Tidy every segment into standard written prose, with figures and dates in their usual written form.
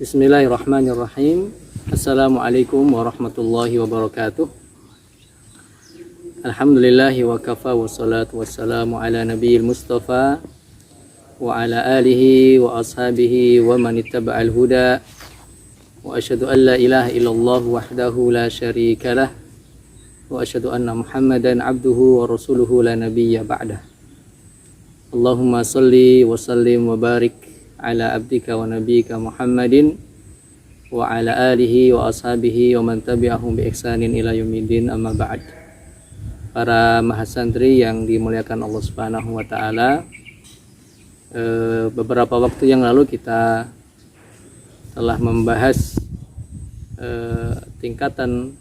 Bismillahirrahmanirrahim. Assalamualaikum warahmatullahi wabarakatuh. Alhamdulillahi wa kafa wa salatu wassalamu ala nabiyil mustafa wa ala alihi wa ashabihi wa man ittaba'al huda wa asyhadu an la ilaha illallah wahdahu la syarika lah wa asyhadu anna muhammadan abduhu wa rasuluhu la nabiyya ba'dah. Allahumma salli wa sallim wa barik ala abdika wa nabiyika Muhammadin wa ala alihi wa ashabihi wa man tabi'ahum bi ihsanin ila yaumiddin, amma ba'd. Para mahasantri yang dimuliakan Allah Subhanahu wa taala, beberapa waktu yang lalu kita telah membahas tingkatan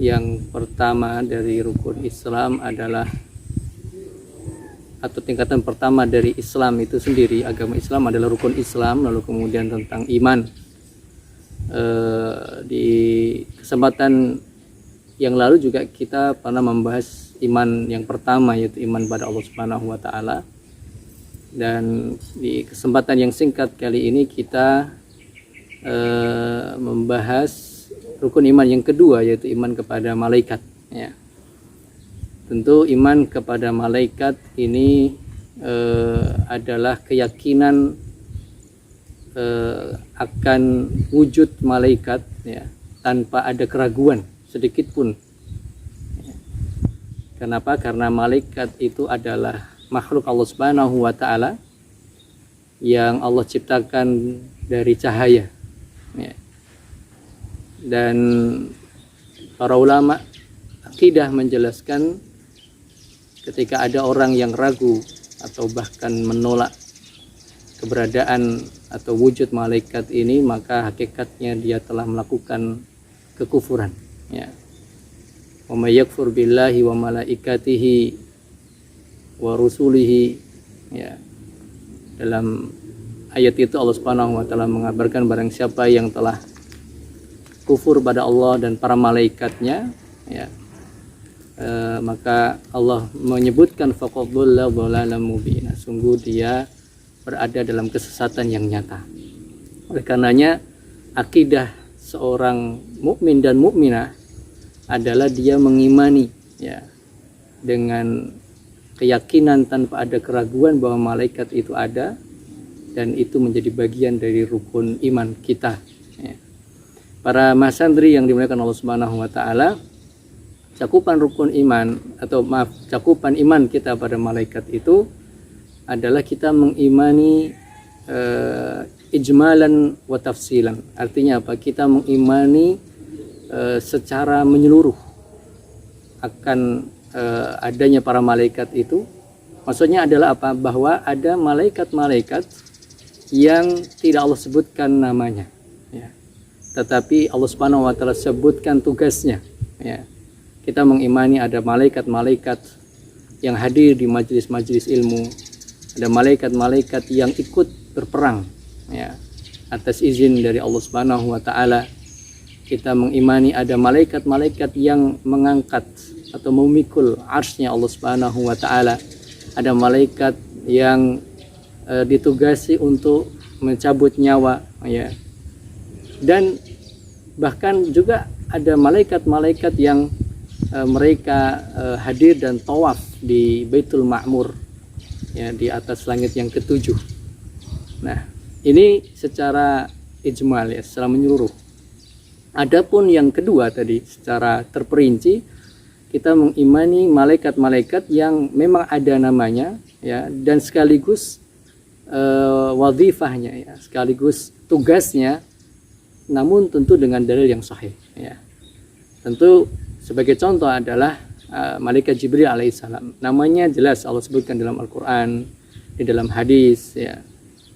yang pertama dari rukun Islam adalah, atau tingkatan pertama dari Islam itu sendiri, agama Islam adalah rukun Islam. Lalu kemudian tentang iman. Di kesempatan yang lalu juga kita pernah membahas iman yang pertama, yaitu iman pada Allah Subhanahu wa taala. Dan di kesempatan yang singkat kali ini kita membahas rukun iman yang kedua, yaitu iman kepada malaikat, ya. Tentu iman kepada malaikat ini adalah keyakinan akan wujud malaikat, ya, tanpa ada keraguan sedikit pun. Kenapa? Karena malaikat itu adalah makhluk Allah Subhanahu wa taala yang Allah ciptakan dari cahaya, ya. Dan para ulama akidah menjelaskan, ketika ada orang yang ragu atau bahkan menolak keberadaan atau wujud malaikat ini, maka hakikatnya dia telah melakukan kekufuran, ya. Wa may yakfur billahi wa malaikatihi wa rusulihi, ya. Dalam ayat itu Allah Subhanahu wa taala mengabarkan barang siapa yang telah kufur pada Allah dan para malaikatnya, ya, maka Allah menyebutkan faqad dhalla dhalalan mubina, sungguh dia berada dalam kesesatan yang nyata. Oleh karenanya akidah seorang mukmin dan mukminah adalah dia mengimani, ya, dengan keyakinan tanpa ada keraguan bahwa malaikat itu ada, dan itu menjadi bagian dari rukun iman kita, ya. Para mahasantri yang dimuliakan Allah Subhanahu wa taala, cakupan rukun iman, atau cakupan iman kita pada malaikat itu adalah kita mengimani ijmalan wa tafsilan. Artinya apa? Kita mengimani secara menyeluruh akan adanya para malaikat itu. Maksudnya adalah apa? Bahwa ada malaikat-malaikat yang tidak Allah sebutkan namanya, ya, tetapi Allah Subhanahu wa taala sebutkan tugasnya, ya. Kita mengimani ada malaikat-malaikat yang hadir di majelis-majelis ilmu, ada malaikat-malaikat yang ikut berperang, ya, atas izin dari Allah Subhanahu wa taala. Kita mengimani ada malaikat-malaikat yang mengangkat atau memikul arsy-Nya Allah Subhanahu wa taala. Ada malaikat yang ditugasi untuk mencabut nyawa, ya. Dan bahkan juga ada malaikat-malaikat yang mereka hadir dan tawaf di Baitul Ma'mur, ya, di atas langit yang ketujuh. Nah, ini secara ijmal, ya, secara menyeluruh. Adapun yang kedua tadi secara terperinci, kita mengimani malaikat-malaikat yang memang ada namanya, ya, dan sekaligus wadhifahnya, ya, sekaligus tugasnya, namun tentu dengan dalil yang sahih, ya. Tentu sebagai contoh adalah malaikat Jibril alaihissalam. Namanya jelas Allah sebutkan dalam Al-Quran, di dalam hadis, ya.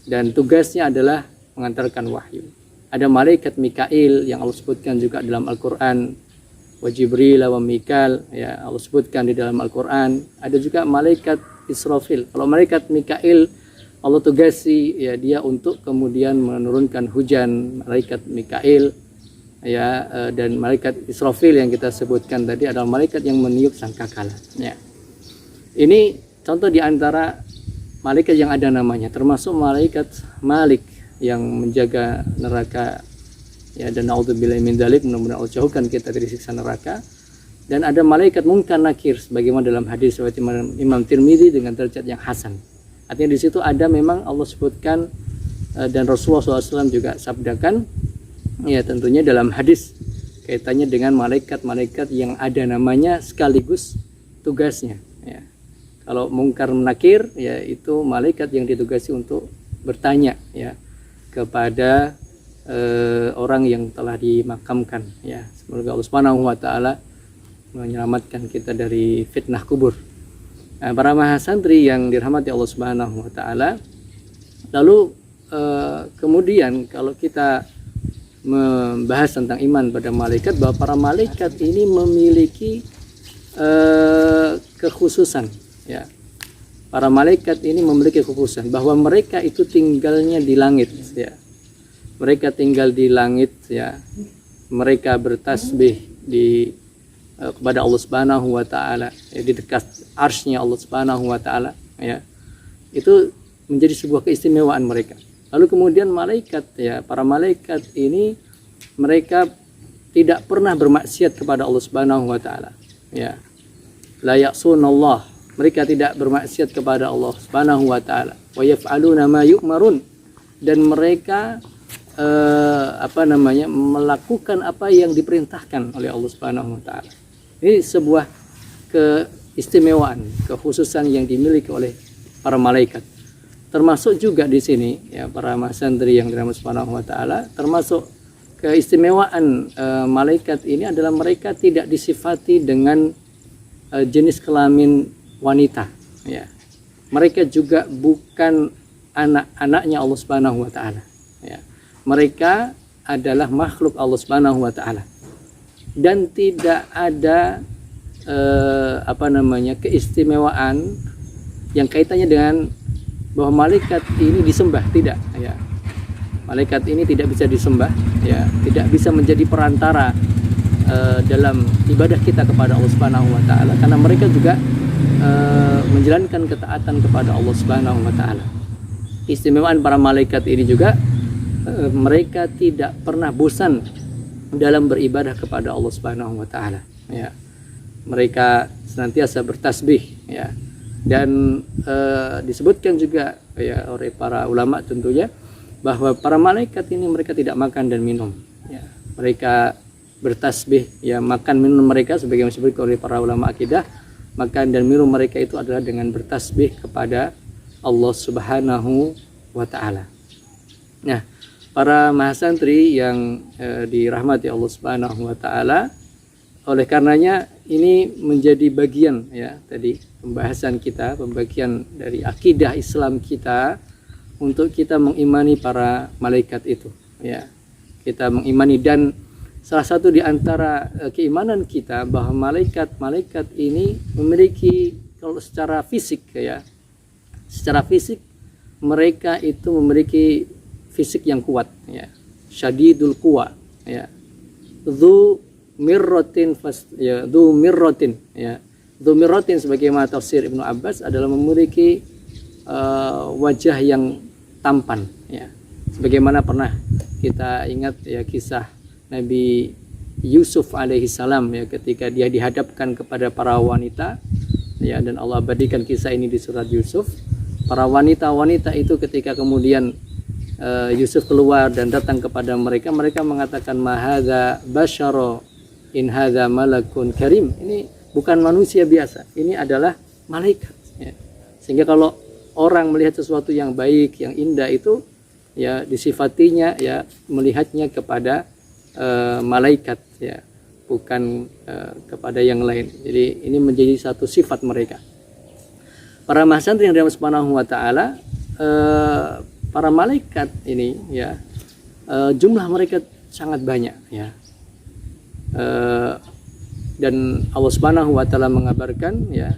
Dan tugasnya adalah mengantarkan wahyu. Ada malaikat Mikail yang Allah sebutkan juga dalam Al-Quran, wa Jibril wa Mikal, ya, Allah sebutkan di dalam Al-Quran. Ada juga malaikat Israfil. Kalau malaikat Mikail, Allah tugasi, ya, dia untuk kemudian menurunkan hujan. Malaikat Mikail, ya, dan malaikat Israfil yang kita sebutkan tadi adalah malaikat yang meniup sangkakala, ya. Ini contoh di antara malaikat yang ada namanya, termasuk malaikat Malik, yang menjaga neraka, ya, dan naudzubillahi min dzalik, mudah-mudahan Allah jauhkan kita dari siksa neraka. Dan ada malaikat munkar nakir sebagaimana dalam hadis riwayat Imam Tirmidzi dengan derajat yang hasan. Artinya di situ ada memang Allah sebutkan dan Rasulullah SAW juga sabdakan, ya, tentunya dalam hadis kaitannya dengan malaikat-malaikat yang ada namanya sekaligus tugasnya, ya. Kalau mungkar nakir, ya, itu malaikat yang ditugasi untuk bertanya, ya, kepada orang yang telah dimakamkan, ya. Semoga Allah Subhanahu wa taala menyelamatkan kita dari fitnah kubur. Nah, para mahasantri yang dirahmati Allah Subhanahu wa taala, lalu kemudian kalau kita membahas tentang iman pada malaikat, bahwa para malaikat ini memiliki kekhususan, ya. Para malaikat ini memiliki kekhususan bahwa mereka itu tinggalnya di langit, ya. Mereka tinggal di langit, ya. Mereka bertasbih kepada Allah Subhanahu wa taala, ya, di dekat arsy-Nya Allah Subhanahu wa taala, ya. Itu menjadi sebuah keistimewaan mereka. Lalu kemudian malaikat, ya, para malaikat ini mereka tidak pernah bermaksiat kepada Allah Subhanahu wa taala, ya. La ya'sunallah, mereka tidak bermaksiat kepada Allah Subhanahu wa taala. Wa yaf'aluna ma yu'marun, dan mereka melakukan apa yang diperintahkan oleh Allah Subhanahu wa taala. Ini sebuah keistimewaan, kekhususan yang dimiliki oleh para malaikat. Termasuk juga di sini, ya, para mahasantri yang dirahmati Subhanahu wa taala, termasuk keistimewaan malaikat ini adalah mereka tidak disifati dengan jenis kelamin wanita, ya. Mereka juga bukan anak-anaknya Allah Subhanahu wa taala, ya. Mereka adalah makhluk Allah Subhanahu wa taala. Dan tidak ada keistimewaan yang kaitannya dengan bahwa malaikat ini disembah, tidak, ya. Malaikat ini tidak bisa disembah, ya, tidak bisa menjadi perantara dalam ibadah kita kepada Allah Subhanahu wa taala, karena mereka juga menjalankan ketaatan kepada Allah Subhanahu wa taala. Istimewaan para malaikat ini juga mereka tidak pernah bosan dalam beribadah kepada Allah Subhanahu wa taala, ya. Mereka senantiasa bertasbih, ya. Dan disebutkan juga, ya, oleh para ulama tentunya bahwa para malaikat ini mereka tidak makan dan minum, ya. Mereka bertasbih, ya, makan minum mereka sebagaimana disebutkan oleh para ulama akidah, makan dan minum mereka itu adalah dengan bertasbih kepada Allah Subhanahu wa taala. Nah, para mahasantri yang dirahmati Allah Subhanahu wa taala, oleh karenanya ini menjadi bagian, ya, tadi pembahasan kita, pembagian dari akidah Islam kita, untuk kita mengimani para malaikat itu, ya. Kita mengimani, dan salah satu di antara keimanan kita bahwa malaikat ini memiliki, kalau secara fisik, ya, secara fisik mereka itu memiliki fisik yang kuat, ya. Syadidul quwa, ya. Dzu mirratin, ya, dzu mirratin, ya. Dzu mirratin sebagaimana tafsir Ibnu Abbas adalah memiliki wajah yang tampan, ya. Sebagaimana pernah kita ingat, ya, kisah Nabi Yusuf alaihissalam, ya, ketika dia dihadapkan kepada para wanita, ya, dan Allah abadikan kisah ini di surat Yusuf. Para wanita-wanita itu ketika kemudian Yusuf keluar dan datang kepada mereka, mereka mengatakan, mahadza basyara in hadza malakun karim. Ini bukan manusia biasa, ini adalah malaikat, ya. Sehingga kalau orang melihat sesuatu yang baik, yang indah itu, ya, disifatinya, ya, melihatnya kepada malaikat, ya, bukan kepada yang lain. Jadi ini menjadi satu sifat mereka. Para mahasantri yang dirahmati Subhanahu wa taala, para malaikat ini, ya, jumlah mereka sangat banyak, ya. Dan Allah Subhanahu wa taala mengabarkan, ya,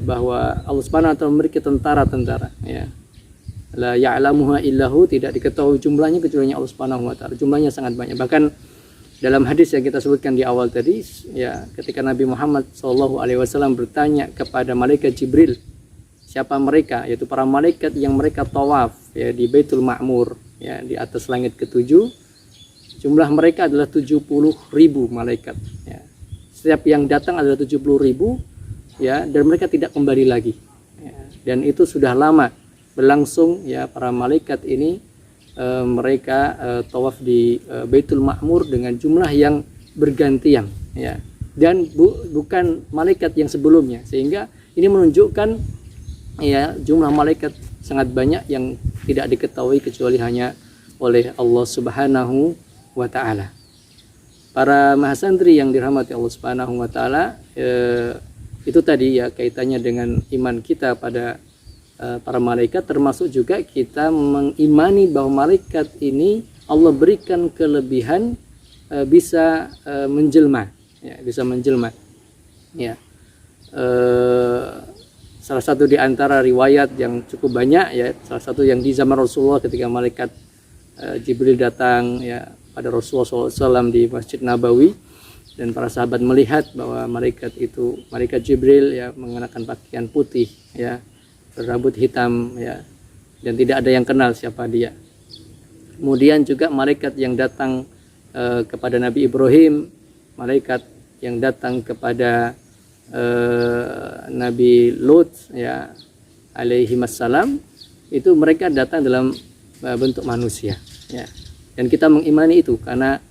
bahwa Allah Subhanahu wa taala memiliki tentara-tentara, ya. La ya'lamuha illahu, tidak diketahui jumlahnya kecuali Allah Subhanahu wa taala. Jumlahnya sangat banyak. Bahkan dalam hadis yang kita sebutkan di awal tadi, ya, ketika Nabi Muhammad SAW bertanya kepada malaikat Jibril, siapa mereka, yaitu para malaikat yang mereka tawaf ya di Baitul Ma'mur ya di atas langit ketujuh. Jumlah mereka adalah 70.000 malaikat ya. Setiap yang datang adalah 70.000 ya, dan mereka tidak kembali lagi ya. Dan itu sudah lama berlangsung ya, para malaikat ini mereka tawaf di Baitul Ma'mur dengan jumlah yang bergantian ya, dan bukan malaikat yang sebelumnya, sehingga ini menunjukkan ya jumlah malaikat sangat banyak yang tidak diketahui kecuali hanya oleh Allah Subhanahu wa ta'ala. Para mahasantri yang dirahmati Allah Subhanahu wa ta'ala, itu tadi ya kaitannya dengan iman kita pada para malaikat, termasuk juga kita mengimani bahwa malaikat ini Allah berikan kelebihan bisa menjelma ya, bisa menjelma ya. Salah satu di antara riwayat yang cukup banyak ya, salah satu yang di zaman Rasulullah ketika malaikat Jibril datang ya pada Rasulullah SAW di Masjid Nabawi, dan para sahabat melihat bahwa malaikat Jibril ya mengenakan pakaian putih ya, berambut hitam ya, dan tidak ada yang kenal siapa dia. Kemudian juga malaikat yang datang kepada Nabi Ibrahim, malaikat yang datang kepada Nabi Lut ya alaihi wassalam, itu mereka datang dalam bentuk manusia ya. Dan kita mengimani itu karena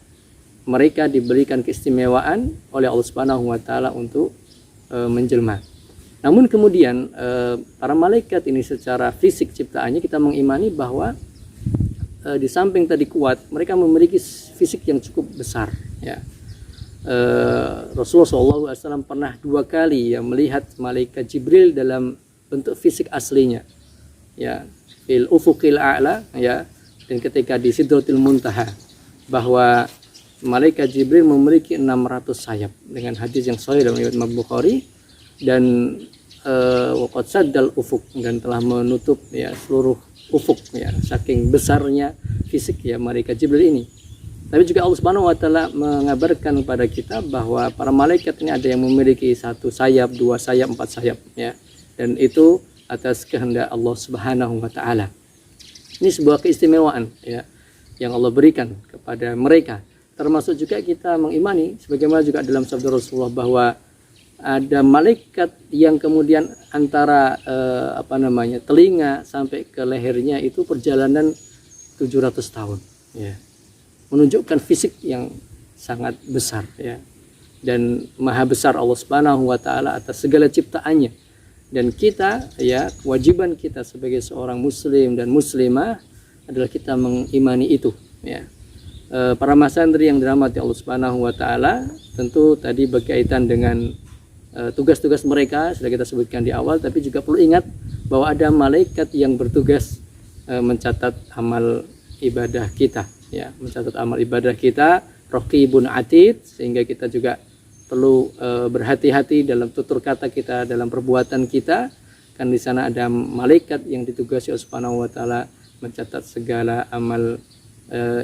mereka diberikan keistimewaan oleh Allah Subhanahu wa taala untuk menjelma. Namun kemudian para malaikat ini secara fisik ciptaannya kita mengimani bahwa di samping tadi kuat, mereka memiliki fisik yang cukup besar ya. Rasulullah SAW pernah 2 kali ya melihat malaikat Jibril dalam bentuk fisik aslinya ya, fil ufuqil a'la ya, dan ketika di Sidratul Muntaha, bahwa malaikat Jibril memiliki 600 sayap dengan hadis yang sahih dalam riwayat Imam Bukhari, dan waqad saddal ufuk, dan telah menutup ya seluruh ufuk ya, saking besarnya fisik ya malaikat Jibril ini. Tapi juga Allah Subhanahu wa taala mengabarkan kepada kita bahwa para malaikat ini ada yang memiliki 1 sayap, 2 sayap, 4 sayap ya, dan itu atas kehendak Allah Subhanahu wa taala. Ini sebuah keistimewaan ya yang Allah berikan kepada mereka. Termasuk juga kita mengimani sebagaimana juga dalam sabda Rasulullah bahwa ada malaikat yang kemudian antara telinga sampai ke lehernya itu perjalanan 700 tahun ya. Menunjukkan fisik yang sangat besar ya. Dan maha besar Allah Subhanahu wa taala atas segala ciptaannya. Dan kita ya, kewajiban kita sebagai seorang muslim dan muslimah adalah kita mengimani itu ya. Para mahasantri yang dirahmati Allah Subhanahu wa taala, tentu tadi berkaitan dengan tugas-tugas mereka sudah kita sebutkan di awal, tapi juga perlu ingat bahwa ada malaikat yang bertugas mencatat amal ibadah kita ya, mencatat amal ibadah kita, raqibun atid, sehingga kita juga perlu berhati-hati dalam tutur kata kita, dalam perbuatan kita, kan di sana ada malaikat yang ditugasi oleh Subhanahu wa taala mencatat segala amal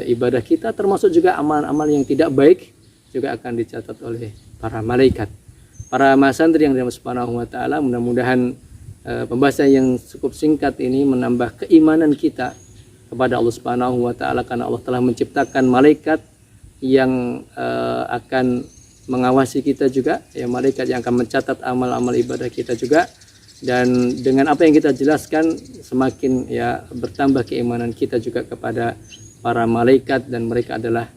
ibadah kita, termasuk juga amal-amal yang tidak baik juga akan dicatat oleh para malaikat. Para mahasantri yang dirahmati Subhanahu wa taala, mudah-mudahan pembahasan yang cukup singkat ini menambah keimanan kita kepada Allah Subhanahu wa taala, karena Allah telah menciptakan malaikat yang akan mengawasi kita juga ya, malaikat yang akan mencatat amal-amal ibadah kita juga. Dan dengan apa yang kita jelaskan, semakin ya bertambah keimanan kita juga kepada para malaikat, dan mereka adalah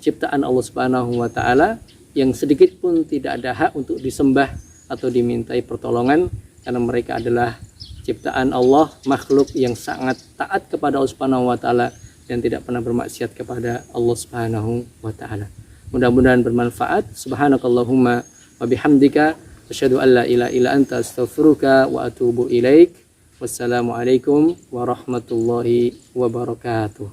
ciptaan Allah Subhanahu wa taala yang sedikit pun tidak ada hak untuk disembah atau dimintai pertolongan, karena mereka adalah ciptaan Allah, makhluk yang sangat taat kepada Allah Subhanahu wa taala dan tidak pernah bermaksiat kepada Allah Subhanahu wa taala. Mudah-mudahan bermanfaat. Subhanakallahumma wa bihamdika asyhadu an la ilaha illa anta astaghfiruka wa atubu ilaik. Wassalamualaikum warahmatullahi wabarakatuh.